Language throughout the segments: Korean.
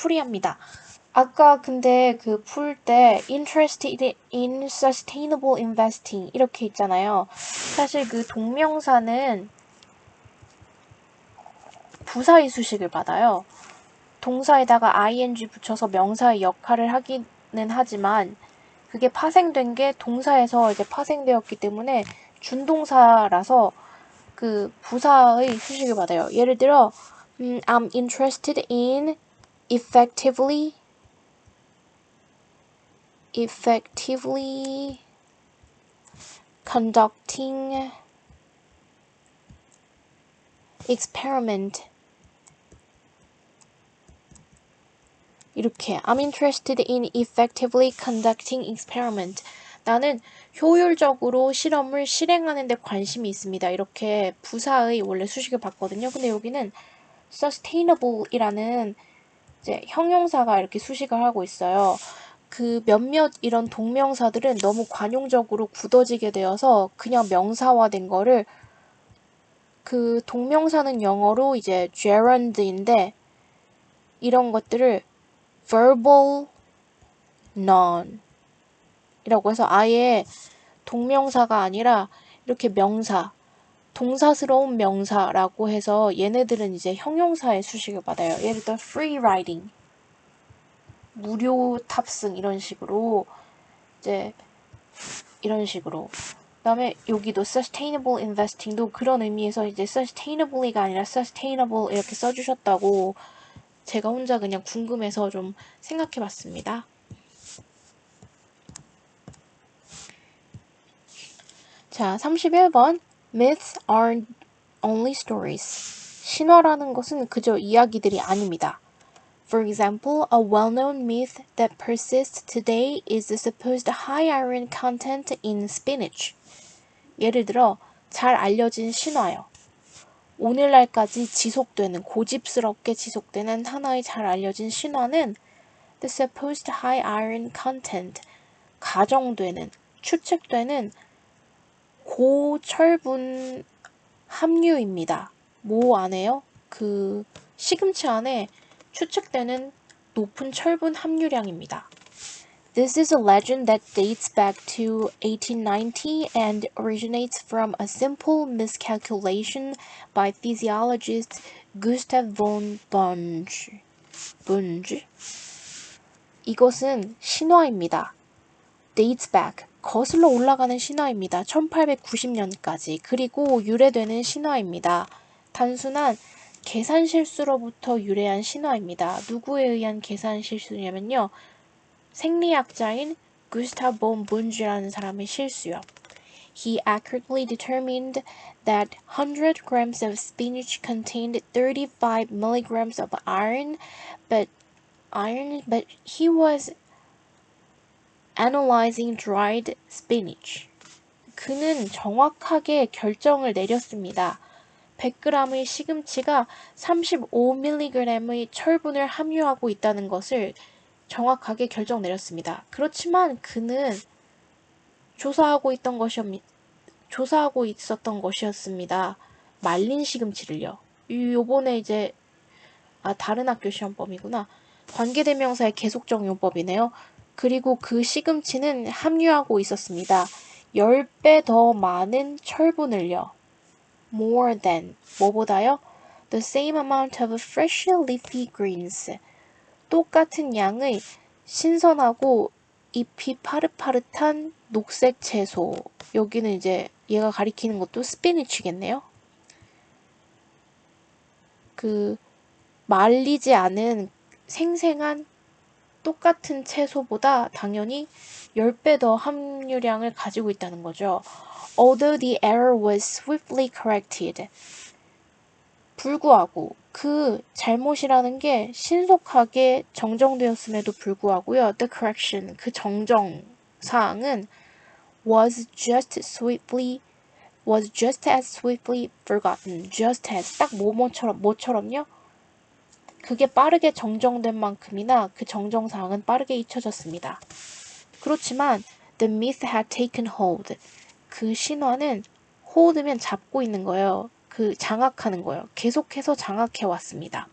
풀이합니다. 아까 근데 그 풀 때 interested in sustainable investing 이렇게 있잖아요. 사실 그 동명사는 부사의 수식을 받아요. 동사에다가 ing 붙여서 명사의 역할을 하기는 하지만 그게 파생된 게 동사에서 이제 파생되었기 때문에 준동사라서 그 부사의 수식을 받아요. 예를 들어 I'm interested in effectively conducting experiment. 이렇게 I'm interested in effectively conducting experiment. 나는 효율적으로 실험을 실행하는 데 관심이 있습니다. 이렇게 부사의 원래 수식을 받거든요. 근데 여기는 sustainable이라는 이제 형용사가 이렇게 수식을 하고 있어요. 그 몇몇 이런 동명사들은 너무 관용적으로 굳어지게 되어서 그냥 명사화된 거를 그 동명사는 영어로 이제 gerund인데 이런 것들을 verbal noun 이라고 해서 아예 동명사가 아니라 이렇게 명사, 동사스러운 명사라고 해서 얘네들은 이제 형용사의 수식을 받아요. 예를 들어 free riding, 무료 탑승 이런 식으로 이제 이런 식으로. 그다음에 여기도 sustainable investing도 그런 의미에서 이제 sustainably가 아니라 sustainable 이렇게 써주셨다고 제가 혼자 그냥 궁금해서 좀 생각해봤습니다. 자, 31번. Myths are only stories. 신화라는 것은 그저 이야기들이 아닙니다. For example, a well-known myth that persists today is the supposed high iron content in spinach. 예를 들어, 잘 알려진 신화요. 오늘날까지 지속되는, 고집스럽게 지속되는 하나의 잘 알려진 신화는 the supposed high iron content, 가정되는, 추측되는 고철분 함유입니다. 뭐 안에요? 그 시금치 안에 추측되는 높은 철분 함유량입니다. This is a legend that dates back to 1890 and originates from a simple miscalculation by physiologist Gustav von Bunge. 이것은 신화입니다. dates back, 거슬러 올라가는 신화입니다. 1890년까지. 그리고 유래되는 신화입니다. 단순한 계산 실수로부터 유래한 신화입니다. 누구에 의한 계산 실수냐면요. 생리학자인 구스타브 본 bunge라는 사람의 실수요. He accurately determined that 100 grams of spinach contained 35 milligrams of iron, but he was analyzing dried spinach. 그는 정확하게 결정을 내렸습니다. 100g의 시금치가 35mg의 철분을 함유하고 있다는 것을 정확하게 결정 내렸습니다. 그렇지만 그는 조사하고 있었던 것이었습니다. 말린 시금치를요. 요번에 이제 다른 학교 시험범이구나. 관계대명사의 계속적용법이네요. 그리고 그 시금치는 함유하고 있었습니다. 10배 더 많은 철분을요. More than, 뭐보다요? The same amount of fresh leafy greens. 똑같은 양의 신선하고 잎이 파릇파릇한 녹색 채소. 여기는 이제 얘가 가리키는 것도 스피니치겠네요. 그 말리지 않은 생생한 똑같은 채소보다 당연히 10배 더 함유량을 가지고 있다는 거죠. Although the error was swiftly corrected. 불구하고 그 잘못이라는 게 신속하게 정정되었음에도 불구하고요. The correction, 그 정정 사항은 was just as swiftly forgotten. just as, 딱 뭐처럼요? 그게 빠르게 정정된 만큼이나 그 정정사항은 빠르게 잊혀졌습니다. 그렇지만 the myth had taken hold. 그 신화는 hold면 잡고 있는 거예요. 그 장악하는 거예요. 계속해서 장악해 왔습니다.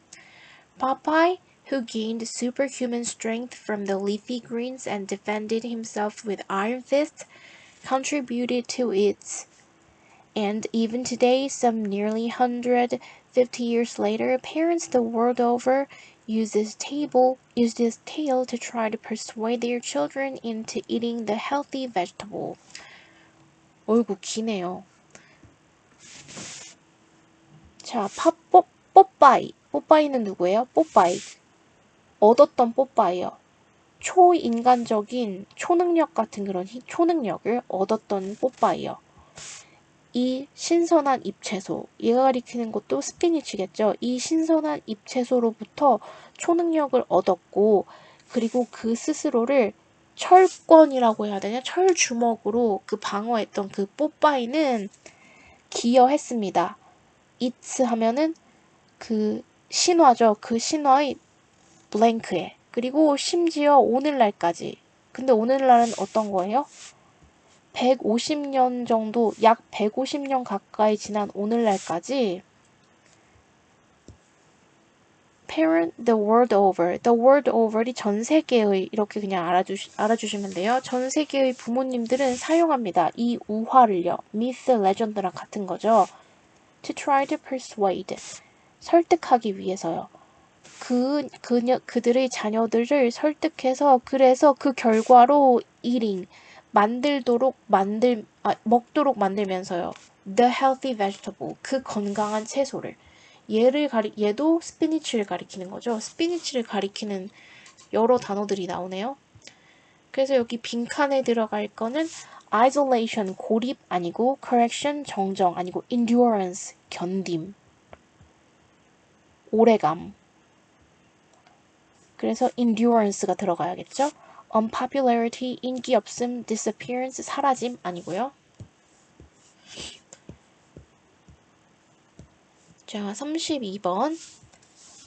Popeye who gained superhuman strength from the leafy greens and defended himself with iron fists, contributed to it. And even today, some nearly 150 years later, parents the world over use this tale to try to persuade their children into eating the healthy vegetable. 어이구, 기네요. 자, 뽀빠이. 뽀빠이는 누구예요? 뽀빠이. 얻었던 뽀빠이요. 초인간적인 초능력 같은 그런 초능력을 얻었던 뽀빠이요. 이 신선한 잎채소, 얘가 가리키는 것도 스피니치겠죠. 이 신선한 잎채소로부터 초능력을 얻었고, 그리고 그 스스로를 철권이라고 해야 되냐? 철주먹으로 그 방어했던 그 뽀빠이는 기여했습니다. It's 하면은 그 신화죠. 그 신화의 블랭크에. 그리고 심지어 오늘날까지. 근데 오늘날은 어떤 거예요? 150년 정도, 약 150년 가까이 지난 오늘날까지 parent the world over, the world over이 전 세계의 이렇게 그냥 알아주시면 돼요. 전 세계의 부모님들은 사용합니다. 이 우화를요. myth, legend랑 같은 거죠. to try to persuade, 설득하기 위해서요. 그들의 자녀들을 설득해서 그래서 그 결과로 eating, 먹도록 만들면서요. The healthy vegetable, 그 건강한 채소를. 얘도 스피니치를 가리키는 거죠. 스피니치를 가리키는 여러 단어들이 나오네요. 그래서 여기 빈칸에 들어갈 거는 isolation, 고립 아니고 correction, 정정 아니고 endurance, 견딤, 오래감. 그래서 endurance가 들어가야겠죠. unpopularity, 인기 없음, disappearance, 사라짐 아니고요. 자, 32번.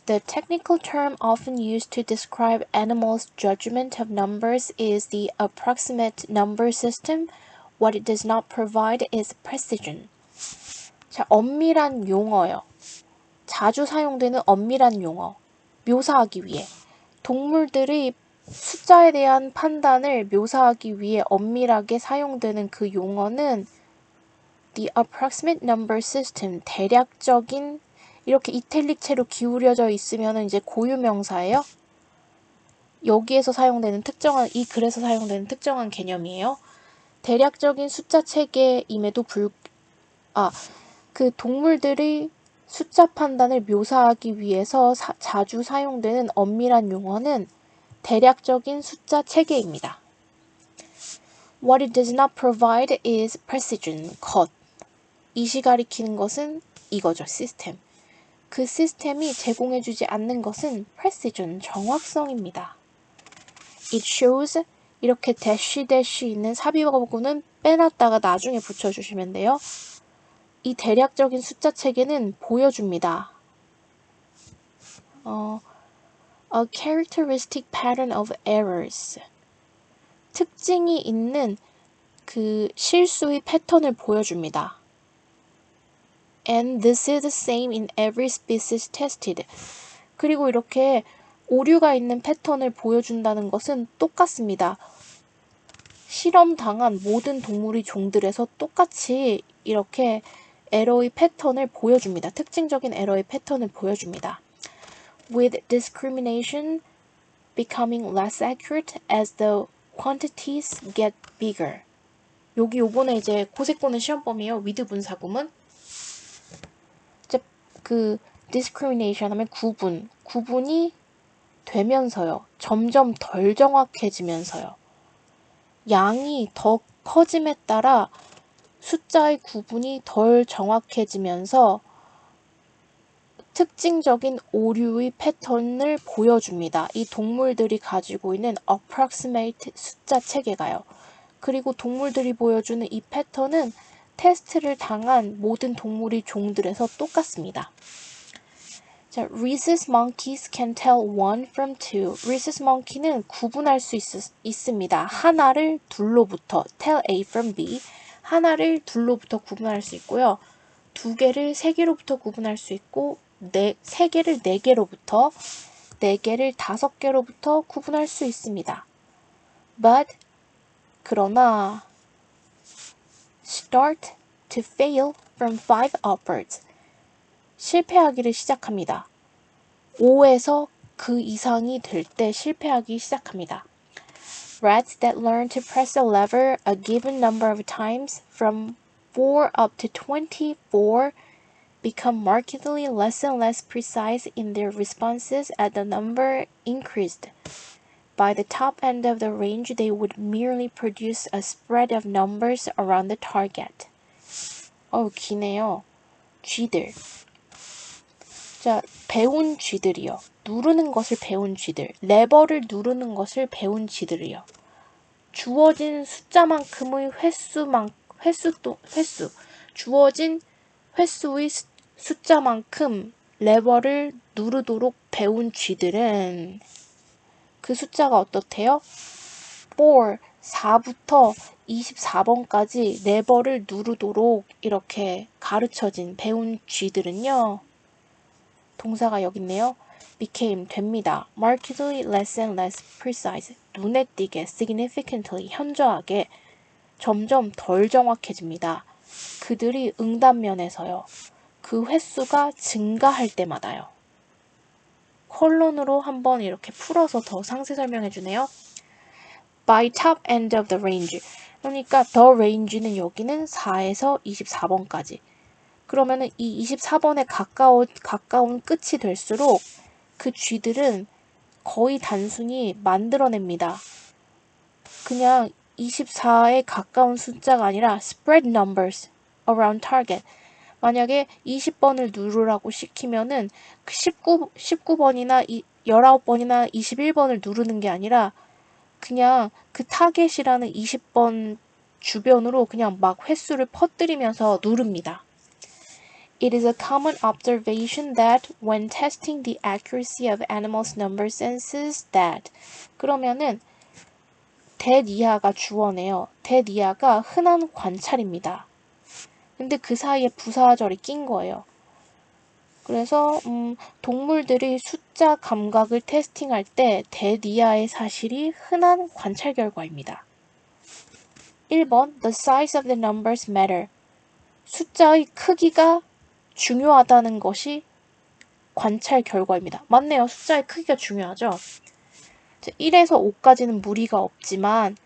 The technical term often used to describe animals' judgment of numbers is the approximate number system. What it does not provide is precision. 자, 엄밀한 용어요. 자주 사용되는 엄밀한 용어. 묘사하기 위해. 동물들의 숫자에 대한 판단을 묘사하기 위해 엄밀하게 사용되는 그 용어는 the approximate number system, 대략적인, 이렇게 이탈릭체로 기울여져 있으면 이제 고유명사예요. 여기에서 사용되는 이 글에서 사용되는 특정한 개념이에요. 대략적인 숫자 체계임에도 그 동물들의 숫자 판단을 묘사하기 위해서 자주 사용되는 엄밀한 용어는 대략적인 숫자 체계입니다. What it does not provide is precision, 것. 이시 가리키는 것은 이거죠, 시스템. 그 시스템이 제공해주지 않는 것은 precision, 정확성입니다. It shows, 이렇게 대쉬 있는 삽입어구는 빼놨다가 나중에 붙여주시면 돼요. 이 대략적인 숫자 체계는 보여줍니다. A characteristic pattern of errors. 특징이 있는 그 실수의 패턴을 보여줍니다. And this is the same in every species tested. 그리고 이렇게 오류가 있는 패턴을 보여준다는 것은 똑같습니다. 실험당한 모든 동물의 종들에서 똑같이 이렇게 에러의 패턴을 보여줍니다. 특징적인 에러의 패턴을 보여줍니다. With discrimination becoming less accurate as the quantities get bigger. 요번에 이제 고세권은 시험범위에요. with 분사구문. 그 discrimination 하면 구분이 되면서요. 점점 덜 정확해지면서요. 양이 더 커짐에 따라 숫자의 구분이 덜 정확해지면서 특징적인 오류의 패턴을 보여줍니다. 이 동물들이 가지고 있는 approximate 숫자 체계가요. 그리고 동물들이 보여주는 이 패턴은 테스트를 당한 모든 동물의 종들에서 똑같습니다. 자, rhesus monkeys can tell one from two. rhesus monkey는 구분할 수 있습니다. 하나를 둘로부터, tell A from B. 하나를 둘로부터 구분할 수 있고요. 두 개를 세 개로부터 구분할 수 있고, 세 개를 네 개로부터, 4개를 5개로부터 구분할 수 있습니다. But 그러나 start to fail from 5 upwards. 실패하기를 시작합니다. 5에서 그 이상이 될 때 실패하기 시작합니다. Rats that learn to press a lever a given number of times from 4 up to 24 become markedly less and less precise in their responses as the number increased. By the top end of the range, they would merely produce a spread of numbers around the target. 기네요. 쥐들. 자, 배운 쥐들이요. 누르는 것을 배운 쥐들. 레버를 누르는 것을 배운 쥐들이요. 주어진 숫자만큼의 주어진 횟수의 숫자만큼 레버를 누르도록 배운 쥐들은 그 숫자가 어떻대요? 4부터 24번까지 레버를 누르도록 이렇게 가르쳐진 배운 쥐들은요. 동사가 여기 있네요. became 됩니다. markedly less and less precise. 눈에 띄게 significantly 현저하게 점점 덜 정확해집니다. 그들이 응답면에서요. 그 횟수가 증가할 때마다요. 콜론으로 한번 이렇게 풀어서 더 상세 설명해 주네요. By top end of the range. 그러니까 the range는 여기는 4에서 24번까지. 그러면은 이 24번에 가까운 끝이 될수록 그 쥐들은 거의 단순히 만들어냅니다. 그냥 24에 가까운 숫자가 아니라 spread numbers around target. 만약에 20번을 누르라고 시키면은 19번이나 19번이나 21번을 누르는 게 아니라 그냥 그 타겟이라는 20번 주변으로 그냥 막 횟수를 퍼뜨리면서 누릅니다. It is a common observation that when testing the accuracy of animals' number senses that 그러면은 that 이하가 주어네요. that 이하가 흔한 관찰입니다. 근데 그 사이에 부사절이 낀 거예요. 그래서 동물들이 숫자 감각을 테스팅할 때 that 이하의 사실이 흔한 관찰 결과입니다. 1번 The size of the numbers matter. 숫자의 크기가 중요하다는 것이 관찰 결과입니다. 맞네요. 숫자의 크기가 중요하죠. 1에서 5까지는 무리가 없지만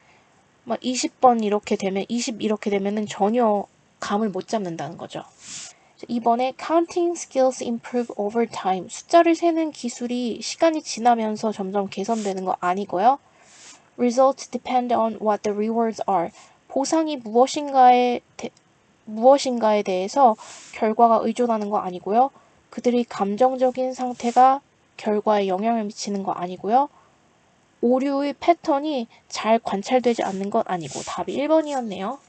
20번 이렇게 되면 20 이렇게 되면은 전혀 감을 못 잡는다는 거죠. 이번에 counting skills improve over time. 숫자를 세는 기술이 시간이 지나면서 점점 개선되는 거 아니고요. Results depend on what the rewards are. 보상이 무엇인가에 대해서 결과가 의존하는 거 아니고요. 그들의 감정적인 상태가 결과에 영향을 미치는 거 아니고요. 오류의 패턴이 잘 관찰되지 않는 건 아니고 답이 1번이었네요.